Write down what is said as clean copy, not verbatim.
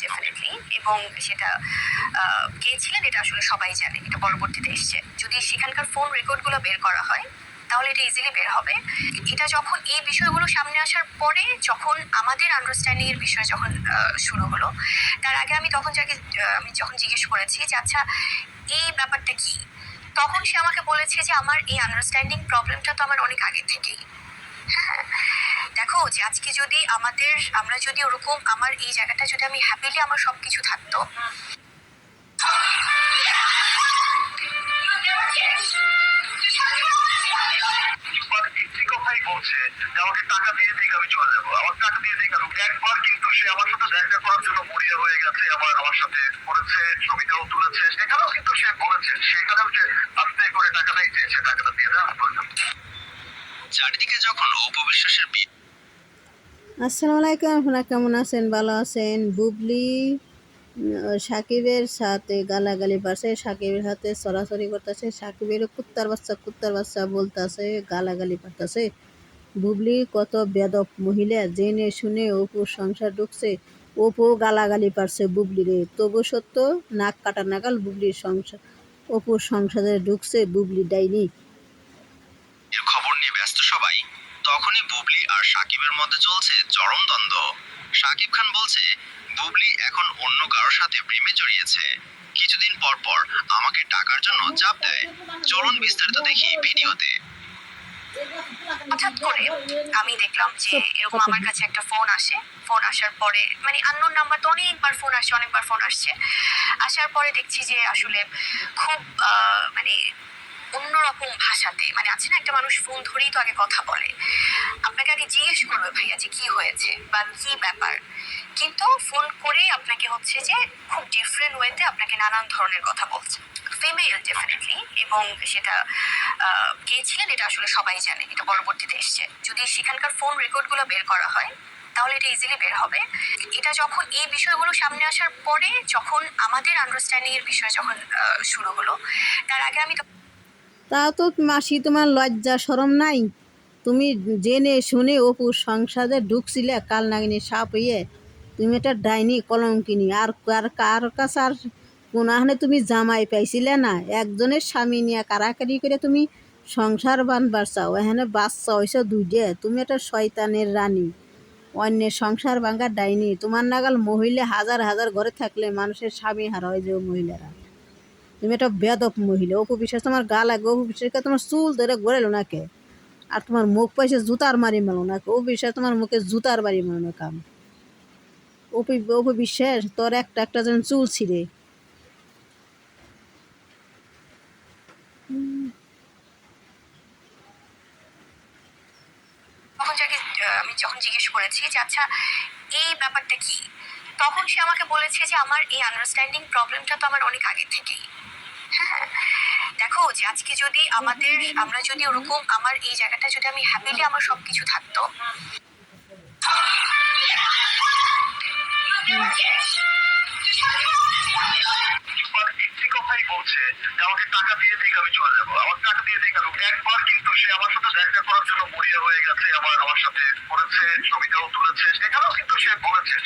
Definitely. এবং সেটা কে ছিলেন এটা আসলে সবাই জানে, এটা পরবর্তীতে এসছে। যদি সেখানকার ফোন রেকর্ডগুলো বের করা হয় তাহলে এটা ইজিলি বের হবে। এটা যখন এই বিষয়গুলো সামনে আসার পরে, যখন আমাদের আন্ডারস্ট্যান্ডিং এর বিষয় যখন শুরু হলো, তার আগে আমি তখন আমি যখন জিজ্ঞেস করেছি যে আচ্ছা এই ব্যাপারটা কি, তখন সে আমাকে বলেছে যে আমার এই আন্ডারস্ট্যান্ডিং প্রবলেমটা তো আমার অনেক আগে থেকেই। হ্যাঁ, দেখো যে আজকে যদি আমরা যদি ওরকম আমার এই জায়গাটা যদি আমি হ্যাপিলি আমার সবকিছু থাকতো, বলছে যে আমাকে টাকা দিয়ে দিক আমি চলে যাবো, আমার টাকা দিয়ে দিক। একবার কিন্তু সে আমার সাথে দেখা করার জন্য মরিয়া হয়ে গেছে, আমার সাথে করেছে, ছবিটাও তুলেছে, সেখানেও কিন্তু সে বলেছে, সেখানেও সে আস্তে করে টাকাটাই চেয়েছে, টাকাটা দিয়ে দেওয়া। চারিদিকে যখন অপবিশ্বাসের আসসালামু আলাইকুম, আপনারা কেমন আছেন? ভালো আছেন? বুবলি সাকিবের সাথে গালাগালি পারছে, সাকিবের হাতে সরাসরি করতেছে, সাকিবের কুত্তার বাচ্চা বলতেছে, গালাগালি পারতেছে। বুবলি কত বেদব মহিলা, জেনে শুনে অপুর সংসার ঢুকছে, অপু গালাগালি পারছে বুবলি রে, তবু সত্য নাক কাটা নাগাল বুবলির সংসার, অপুর সংসারে ঢুকছে বুবলি ডাইনি। খবর নিয়ে ব্যস্ত সবাই, তখনই বুবলি আর সাকিবের মধ্যে চলছে চরম দ্বন্দ্ব। সাকিব খান বলছে বুবলি এখন অন্য কারোর সাথে প্রেমে জড়িয়েছে, কিছুদিন পর পর আমাকে টাকার জন্য চাপ দেয়। চলুন বিস্তারিত দেখি ভিডিওতে। হঠাৎ করে আমি দেখলাম যে এরকম আমার কাছে একটা ফোন আসে। ফোন আসার পরে মানে আননোন নাম্বার তো অনেকবার ফোন আসছে, অনেকবার ফোন আসছে। আসার পরে দেখছি যে আসলে খুব মানে অন্যরকম ভাষাতে, মানে আছে না একটা মানুষ ফোন ধরেই তো আগে কথা বলে, আপনাকে আগে জিজ্ঞেস করবে ভাইয়া যে কি হয়েছে বা কি ব্যাপার, কিন্তু ফোন করে আপনাকে হচ্ছে যে খুব ডিফারেন্ট ওয়েতে আপনাকে নানান ধরনের কথা বলছে। Female definitely. এবং সেটা কে ছিলেন এটা আসলে সবাই জানে, এটা পরবর্তীতে এসছে। যদি সেখানকার ফোন রেকর্ডগুলো বের করা হয় তাহলে এটা ইজিলি বের হবে। এটা যখন এই বিষয়গুলো সামনে আসার পরে, যখন আমাদের আন্ডারস্ট্যান্ডিং এর বিষয় যখন শুরু হলো, তার আগে আমি তা তো মাসি, তোমার লজ্জা শরম নাই? তুমি জেনে শুনে অপুর সংসারে ঢুকছিলে কাল নাগিনী সাপ হইয়ে, তুমি একটা ডাইনি কলঙ্কিনী। আর কার কাছে আর কোনাহানে তুমি জামাই পাইছিলে না? একজনের স্বামী নিয়ে কারাকারি করে তুমি সংসার বানবার চাও, এখানে বাচ্চা হয়েছে দুইটা, তুমি একটা শয়তানের রানী, অন্যের সংসার ভাঙ্গার ডাইনি। তোমার নাগাল মহিলা হাজার হাজার ঘরে থাকলে মানুষের স্বামী হারা হয় যে মহিলারা। তুমি একটা বেদব মহিলা। অপু বিশ্বাস তোমার গা লাগবে, অপু বিশ্বাসকে তোমার চুল ধরে গড়েলো নাকে, আর তোমার মুখ পাইছে জুতার মারি মেলো নাকে। অপু বিশ্বাস তোমার মুখে জুতার বাড়ি মেলানো কাম। অপু বিশ্বাস তোর একটা একটা যেন চুল ছিঁড়ে। আমি যখন জিজ্ঞেস করেছি যে আচ্ছা এই ব্যাপারটা কি, তখন সে আমাকে বলেছে যে আমার এই আন্ডারস্ট্যান্ডিং প্রবলেমটা তো আমার অনেক আগে থেকেই। হ্যাঁ, দেখো যে আজকে যদি আমরা যদি ওরকম আমার এই জায়গাটা যদি আমি হ্যাপিলি আমার সবকিছু থাকতো, কথাই বলছে যে আমাকে টাকা দিয়ে দিক আমি চলে যাবো, আমার টাকা দিয়ে দিক। একবার কিন্তু সে আমার সাথে দেখা করার জন্য মরিয়া হয়ে গেছে, আমার সাথে করেছে, ছবিটাও তুলেছে, সেখানেও কিন্তু সে বলেছে